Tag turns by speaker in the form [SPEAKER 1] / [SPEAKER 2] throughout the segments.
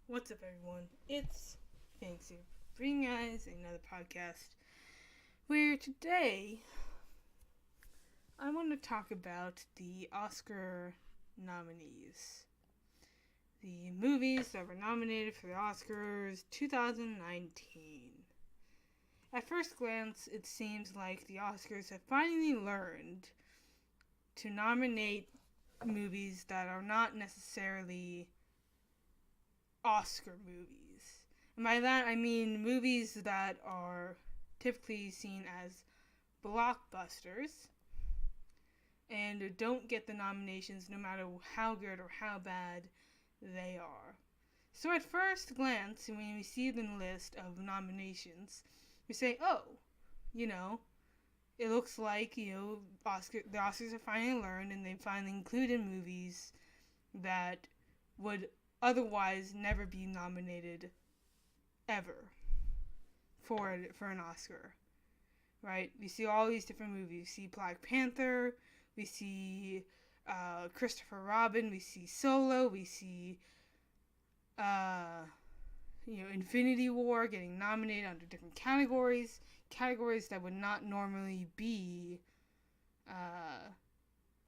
[SPEAKER 1] What's up, everyone? It's Phoenix here, bringing you guys another podcast where today I want to talk about the Oscar nominees. The movies that were nominated for the Oscars 2019. At first glance, it seems like the Oscars have finally learned to nominate movies that are not necessarily Oscar movies. And by that I mean movies that are typically seen as blockbusters and don't get the nominations no matter how good or how bad they are. So at first glance, when we see the list of nominations, we say, oh, you know, it looks like, the Oscars have finally learned and they finally included movies that would otherwise never be nominated ever for an Oscar, right? We see all these different movies. We see Black Panther. We see Christopher Robin. We see Solo. We see Infinity War getting nominated under different categories that would not normally be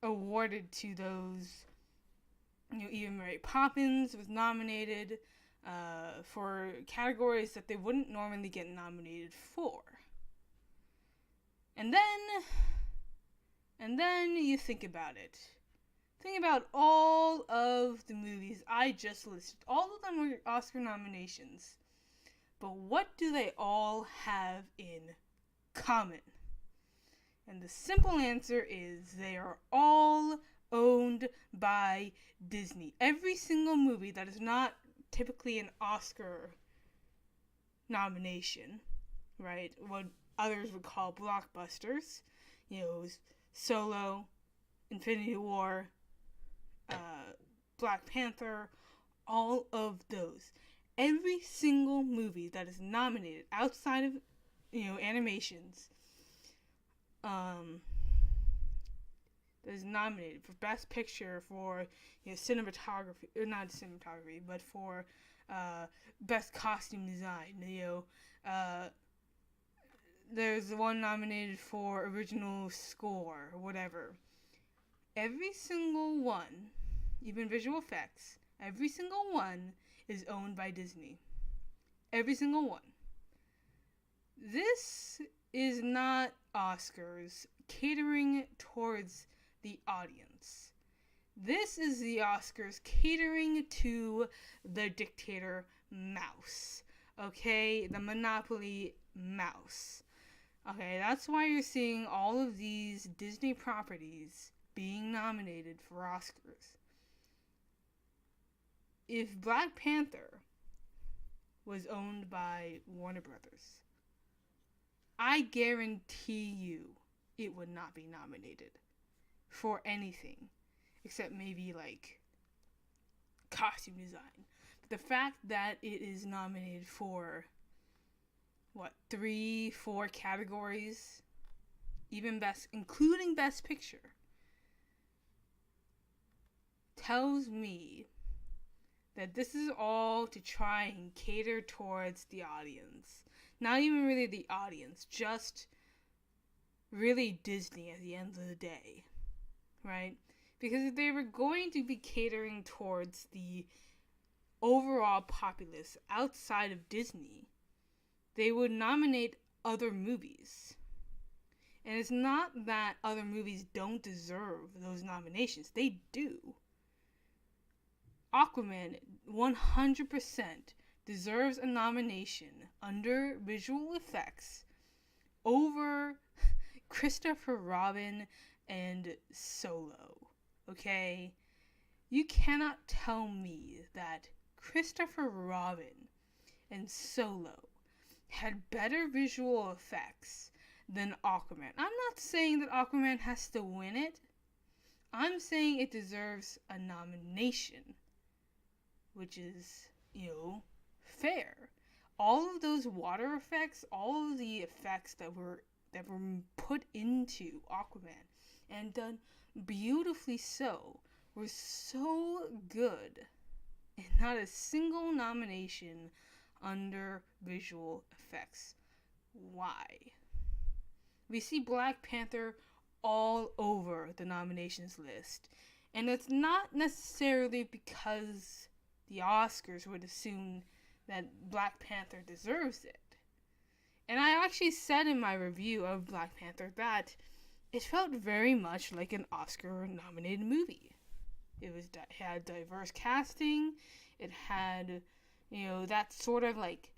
[SPEAKER 1] awarded to those. Even Mary Poppins was nominated for categories that they wouldn't normally get nominated for. And then you think about it. Think about all of the movies I just listed. All of them were Oscar nominations. But what do they all have in common? And the simple answer is they are all owned by Disney. Every single movie that is not typically an Oscar nomination, right? What others would call blockbusters, Solo, Infinity War, Black Panther, all of those. Every single movie that is nominated outside of, animations, that is nominated for Best Picture, for cinematography, or not cinematography, but for Best Costume Design. There's one nominated for Original Score or whatever. Every single one, even visual effects, every single one is owned by Disney. Every single one. This is not Oscars catering towards the audience. This is the Oscars catering to the dictator mouse. Okay? The Monopoly mouse. Okay, that's why you're seeing all of these Disney properties being nominated for Oscars. If Black Panther was owned by Warner Brothers, I guarantee you it would not be nominated for anything except maybe like costume design. But the fact that it is nominated for 3-4 categories, even including Best Picture, tells me that this is all to try and cater towards the audience. Not even really the audience, just really Disney at the end of the day, right? Because if they were going to be catering towards the overall populace outside of Disney, they would nominate other movies. And it's not that other movies don't deserve those nominations. They do. Aquaman 100% deserves a nomination under visual effects over Christopher Robin and Solo. Okay? You cannot tell me that Christopher Robin and Solo had better visual effects than Aquaman. I'm not saying that Aquaman has to win it. I'm saying it deserves a nomination, which is, fair. All of those water effects, all of the effects that were put into Aquaman and done beautifully so were so good and not a single nomination under visual effects. Why? We see Black Panther all over the nominations list, and it's not necessarily because the Oscars would assume that Black Panther deserves it. And I actually said in my review of Black Panther that it felt very much like an Oscar-nominated movie. It had diverse casting. It had, that sort of like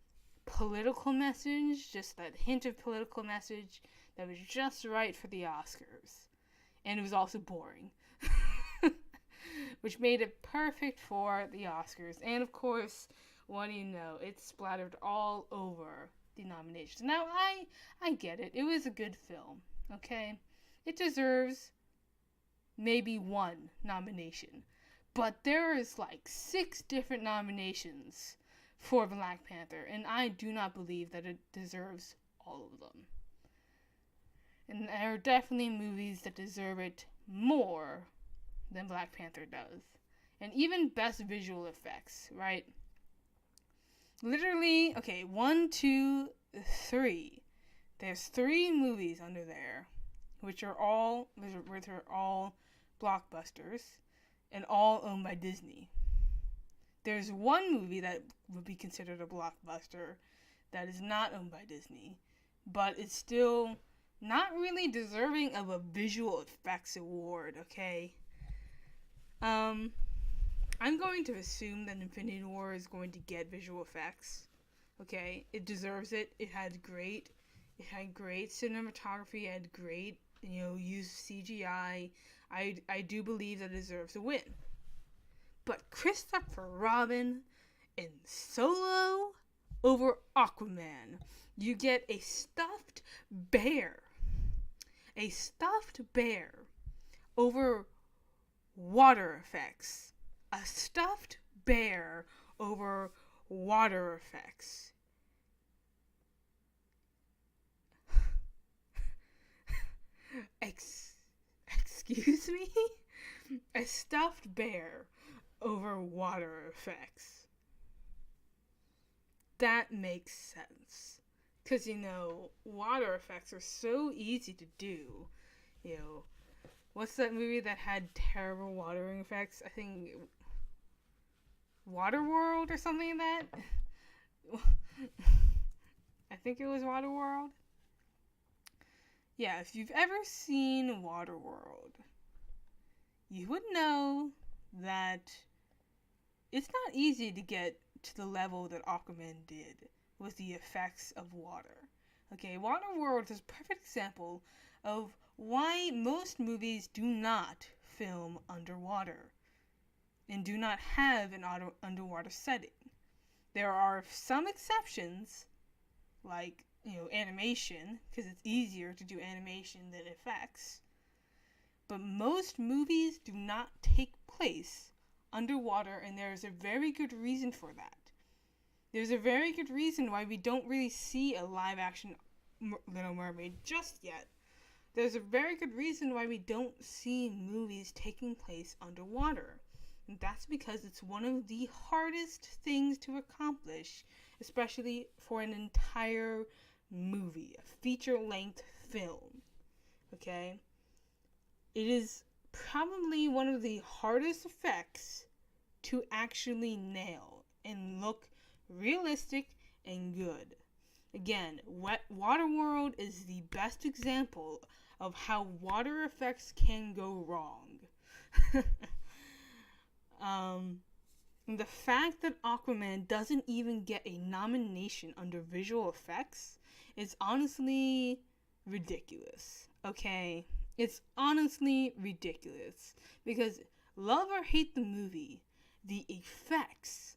[SPEAKER 1] political message, just that hint of political message that was just right for the Oscars. And it was also boring, which made it perfect for the Oscars. And of course, what do you know? It splattered all over the nominations. Now, I get it. It was a good film, okay? It deserves maybe one nomination. But there is like 6 different nominations for Black Panther, and I do not believe that it deserves all of them. And there are definitely movies that deserve it more than Black Panther does. And even best visual effects, right? Literally, okay, 1, 2, 3. There's 3 movies under there, which are all blockbusters and all owned by Disney. There's one movie that would be considered a blockbuster that is not owned by Disney, but it's still not really deserving of a visual effects award, okay? I'm going to assume that Infinity War is going to get visual effects, okay? It deserves it. It had great cinematography. It had great, use CGI. I do believe that it deserves a win. But Christopher Robin in Solo over Aquaman. You get a stuffed bear. A stuffed bear over water effects. A stuffed bear over water effects. Excuse me? A stuffed bear over water effects. That makes sense. Because, water effects are so easy to do. What's that movie that had terrible watering effects? I think Waterworld or something like that? I think it was Waterworld. Yeah, if you've ever seen Waterworld, you would know that it's not easy to get to the level that Aquaman did with the effects of water. Okay, Waterworld is a perfect example of why most movies do not film underwater and do not have an underwater setting. There are some exceptions, like, animation, because it's easier to do animation than effects. But most movies do not take place underwater, and there's a very good reason for that. There's a very good reason why we don't really see a live-action Little Mermaid just yet. There's a very good reason why we don't see movies taking place underwater. And that's because it's one of the hardest things to accomplish, especially for an entire movie, a feature-length film. Okay? It is probably one of the hardest effects to actually nail and look realistic and good. Again, Waterworld is the best example of how water effects can go wrong. The fact that Aquaman doesn't even get a nomination under visual effects is honestly ridiculous, okay? It's honestly ridiculous, because love or hate the movie, the effects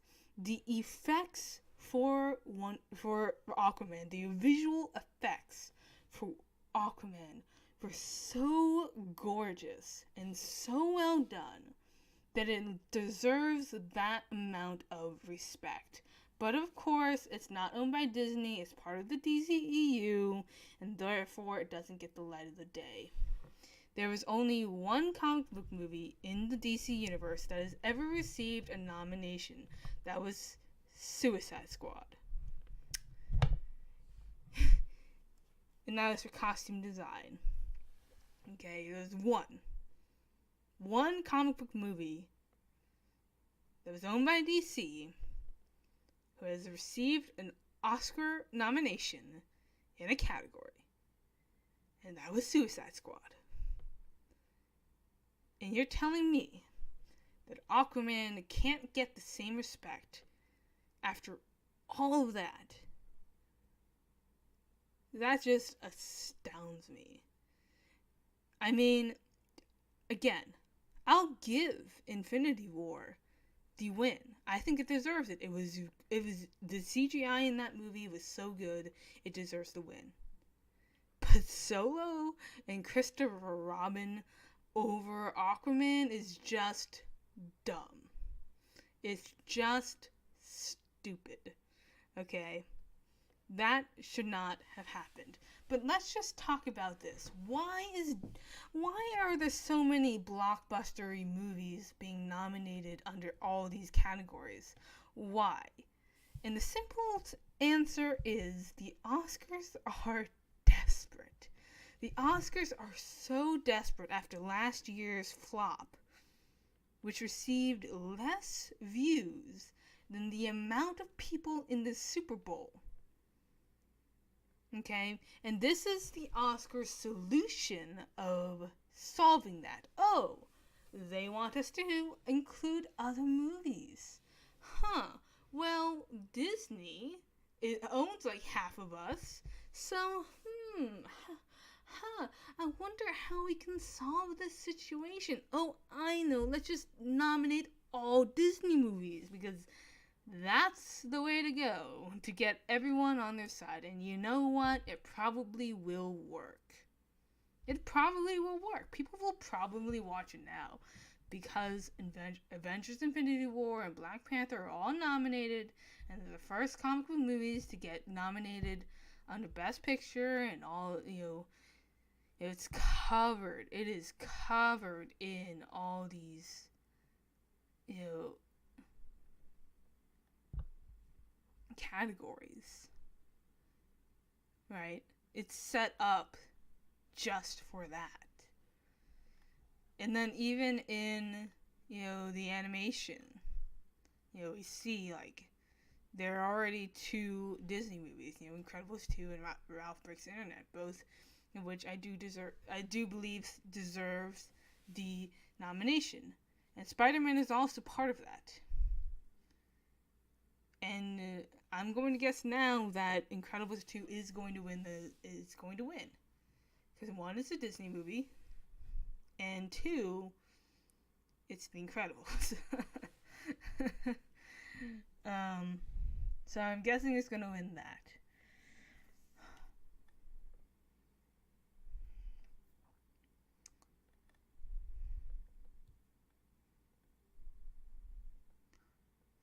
[SPEAKER 1] for Aquaman, the visual effects for Aquaman were so gorgeous and so well done that it deserves that amount of respect. But of course, it's not owned by Disney, it's part of the DCEU, and therefore it doesn't get the light of the day. There was only one comic book movie in the DC universe that has ever received a nomination. That was Suicide Squad. And that was for costume design. Okay, there's one comic book movie that was owned by DC who has received an Oscar nomination in a category. And that was Suicide Squad. And you're telling me that Aquaman can't get the same respect after all of that? That just astounds me. I mean, again, I'll give Infinity War the win. I think it deserves it. It was the CGI in that movie was so good, it deserves the win. But Solo and Christopher Robin over Aquaman is just dumb. It's just stupid. Okay? That should not have happened. But let's just talk about this. Why are there so many blockbustery movies being nominated under all these categories? Why? And the simple answer is the Oscars are desperate. The Oscars are so desperate after last year's flop, which received less views than the amount of people in the Super Bowl. Okay? And this is the Oscars' solution of solving that. Oh, they want us to include other movies. Well, Disney, it owns like half of us, so, I wonder how we can solve this situation. Oh, I know, let's just nominate all Disney movies, because that's the way to go to get everyone on their side. And you know what? It probably will work. It probably will work. People will probably watch it now because Avengers Infinity War and Black Panther are all nominated, and they're the first comic book movies to get nominated under Best Picture and all, it's covered. It is covered in all these, categories, right? It's set up just for that. And then even in, the animation, we see, like, there are already 2 Disney movies, Incredibles 2 and Ralph Breaks the Internet, both of which I do believe deserves the nomination. And Spider-Man is also part of that. And I'm going to guess now that Incredibles 2 is going to win. Because 1, it's a Disney movie, and 2, it's The Incredibles. So I'm guessing it's going to win that.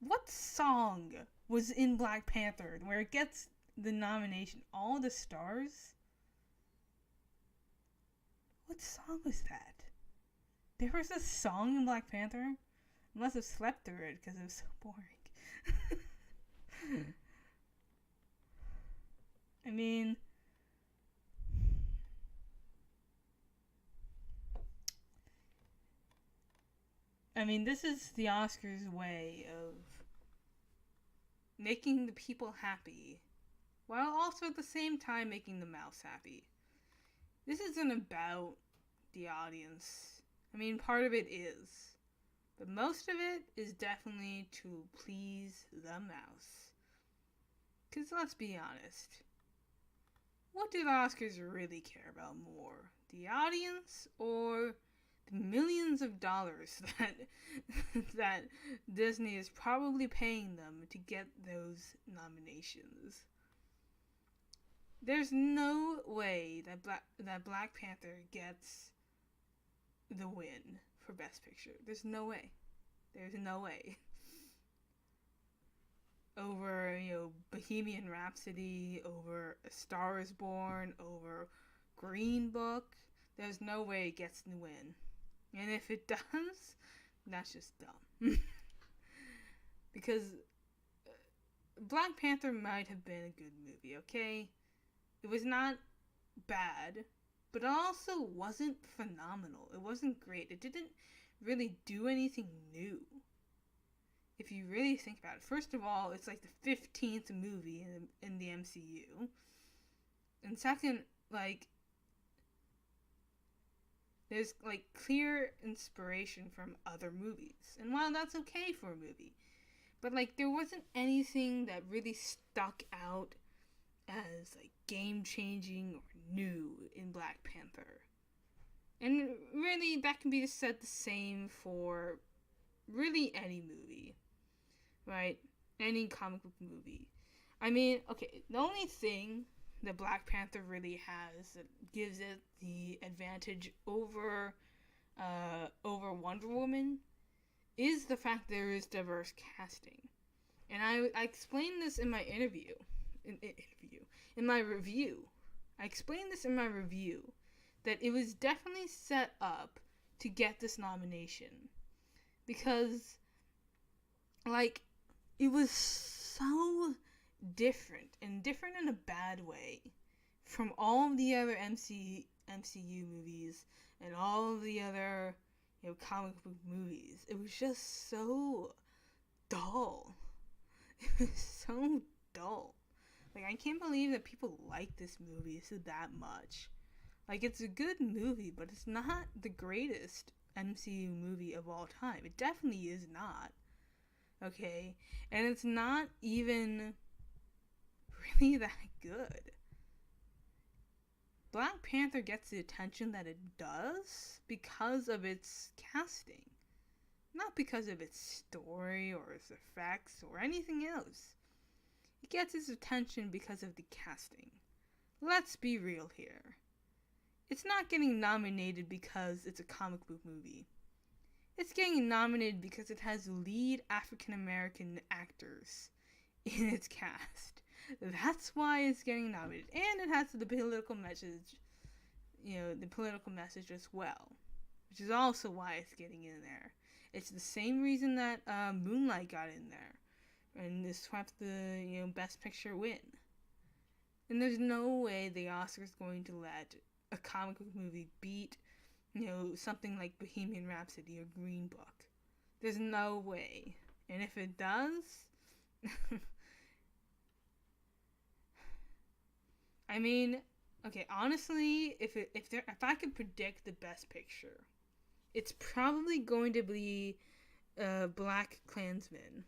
[SPEAKER 1] What song was in Black Panther where it gets the nomination? All the Stars? What song was that? There was a song in Black Panther? I must have slept through it because it was so boring. I mean, this is the Oscars' way of making the people happy, while also at the same time making the mouse happy. This isn't about the audience. I mean, part of it is. But most of it is definitely to please the mouse. Because let's be honest. What do the Oscars really care about more? The audience or the millions of dollars that Disney is probably paying them to get those nominations? There's no way that Black Panther gets the win for Best Picture. There's no way. There's no way. Over, Bohemian Rhapsody, over A Star is Born, over Green Book. there's no way it gets the win. And if it does, that's just dumb. Because Black Panther might have been a good movie, okay? It was not bad, but it also wasn't phenomenal. It wasn't great. It didn't really do anything new. If you really think about it, first of all, it's like the 15th movie in the MCU. And second, like, there's like clear inspiration from other movies. And while that's okay for a movie, but like there wasn't anything that really stuck out as like game changing or new in Black Panther. And really that can be said the same for really any movie. Right? Any comic book movie. I mean, okay, the only thing that Black Panther really has that gives it the advantage over Wonder Woman is the fact there is diverse casting. And I explained this in my in my review. I explained this in my review that it was definitely set up to get this nomination. Because, like, it was so different, and different in a bad way, from all of the other MCU movies and all of the other, comic book movies. It was just so dull. It was so dull. Like, I can't believe that people like this movie so that much. Like, it's a good movie, but it's not the greatest MCU movie of all time. It definitely is not. Okay? And it's not even really that good. Black Panther gets the attention that it does because of its casting. Not because of its story or its effects or anything else. It gets its attention because of the casting. Let's be real here. It's not getting nominated because it's a comic book movie. It's getting nominated because it has lead African American actors in its cast. That's why it's getting nominated. And it has the political message, the political message as well. Which is also why it's getting in there. It's the same reason that Moonlight got in there. And this swept the, Best Picture win. And there's no way the Oscar's going to let a comic book movie beat, something like Bohemian Rhapsody or Green Book. There's no way. And if it does, I mean, okay, honestly, if I could predict the Best Picture, it's probably going to be Black Klansman,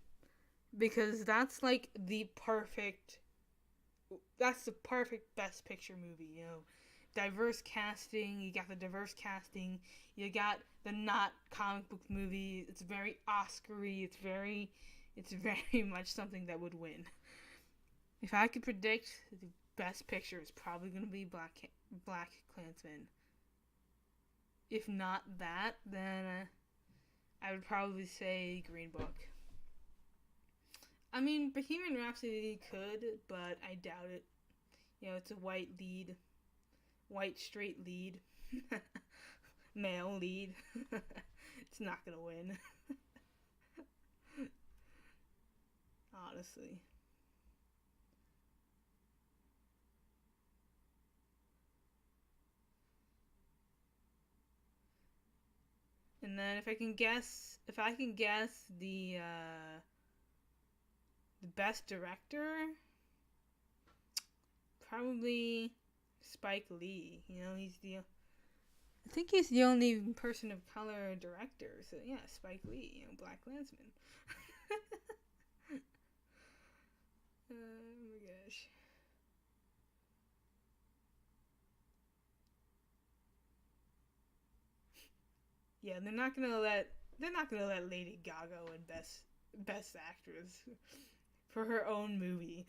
[SPEAKER 1] because that's like the perfect Best Picture movie. Diverse casting. You got the diverse casting. You got the not comic book movie. It's very Oscar-y. It's very much something that would win. If I could predict the Best Picture, it's probably going to be Black Klansman. If not that, then I would probably say Green Book. I mean, Bohemian Rhapsody could, but I doubt it. It's a white straight lead, male lead. It's not gonna win. Honestly. And then if I can guess the best director, probably Spike Lee. I think he's the only person of color director. So yeah, Spike Lee, Black Klansman. Oh my gosh. Yeah, they're not gonna let Lady Gaga win best actress for her own movie.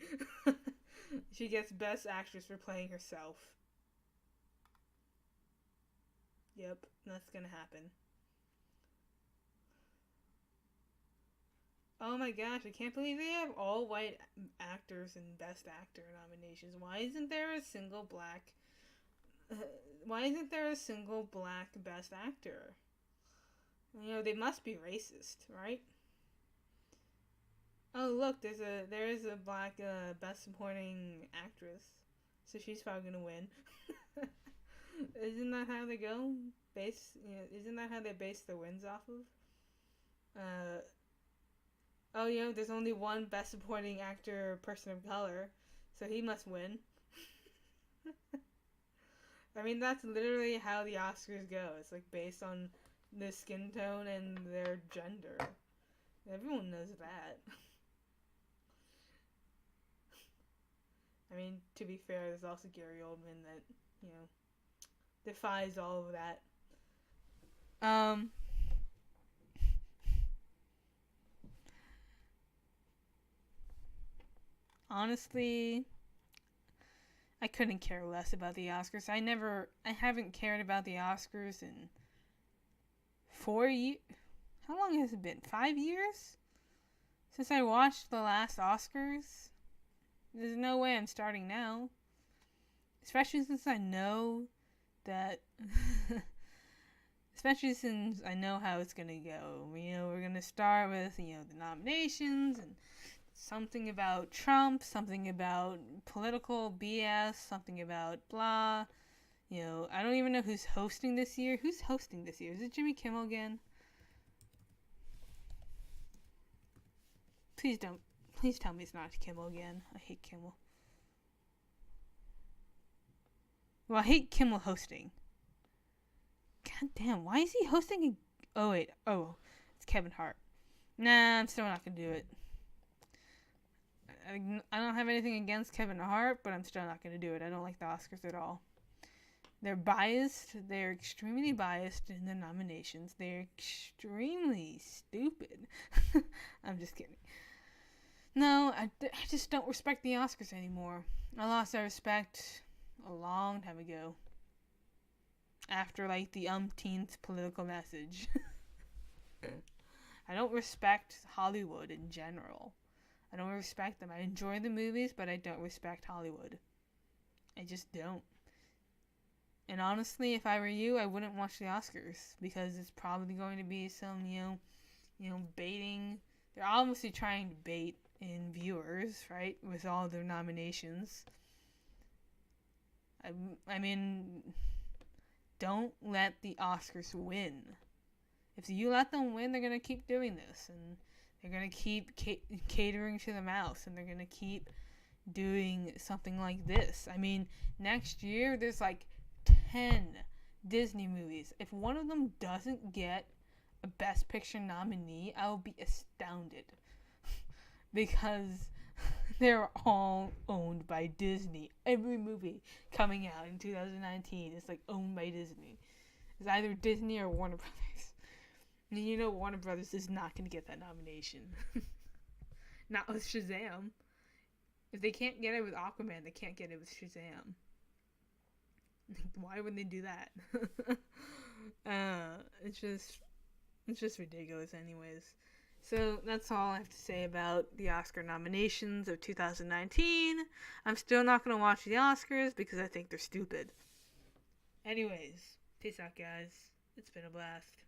[SPEAKER 1] She gets best actress for playing herself. Yep, that's gonna happen. Oh my gosh, I can't believe they have all white actors in Best Actor nominations. Why isn't there a single black Why isn't there a single black best actor? They must be racist, right? Oh, look, there is a black best supporting actress, so she's probably gonna win. Isn't that how they go? Isn't that how they base their wins off of? Oh, there's only one best supporting actor person of color, so he must win. I mean, that's literally how the Oscars go. It's like based on their skin tone and their gender. Everyone knows that. I mean, to be fair, there's also Gary Oldman that, defies all of that. Honestly, I couldn't care less about the Oscars. I haven't cared about the Oscars in 4 years. How long has it been? 5 years? Since I watched the last Oscars? There's no way I'm starting now. Especially since I know that... especially since I know how it's gonna go. We're gonna start with, the nominations and something about Trump, something about political BS, something about blah. I don't even know who's hosting this year. Who's hosting this year? Is it Jimmy Kimmel again? Please tell me it's not Kimmel again. I hate Kimmel. Well, I hate Kimmel hosting. God damn, why is he hosting oh wait, it's Kevin Hart. Nah, I'm still not gonna do it. I don't have anything against Kevin Hart, but I'm still not gonna do it. I don't like the Oscars at all. They're biased. They're extremely biased in the nominations. They're extremely stupid. I'm just kidding. No, I just don't respect the Oscars anymore. I lost that respect a long time ago. After, the umpteenth political message. I don't respect Hollywood in general. I don't respect them. I enjoy the movies, but I don't respect Hollywood. I just don't. And honestly, if I were you, I wouldn't watch the Oscars because it's probably going to be some, baiting. They're obviously trying to bait in viewers, right, with all their nominations. I mean, don't let the Oscars win. If you let them win, they're going to keep doing this, and they're going to keep catering to the mouse, and they're going to keep doing something like this. I mean, next year, there's 10 Disney movies. If one of them doesn't get a Best Picture nominee, I will be astounded. Because they're all owned by Disney. Every movie coming out in 2019 is owned by Disney. It's either Disney or Warner Brothers. And Warner Brothers is not going to get that nomination. Not with Shazam. If they can't get it with Aquaman, they can't get it with Shazam. Why would they do that? It's just ridiculous anyways. So that's all I have to say about the Oscar nominations of 2019. I'm still not going to watch the Oscars because I think they're stupid. Anyways, peace out, guys. It's been a blast.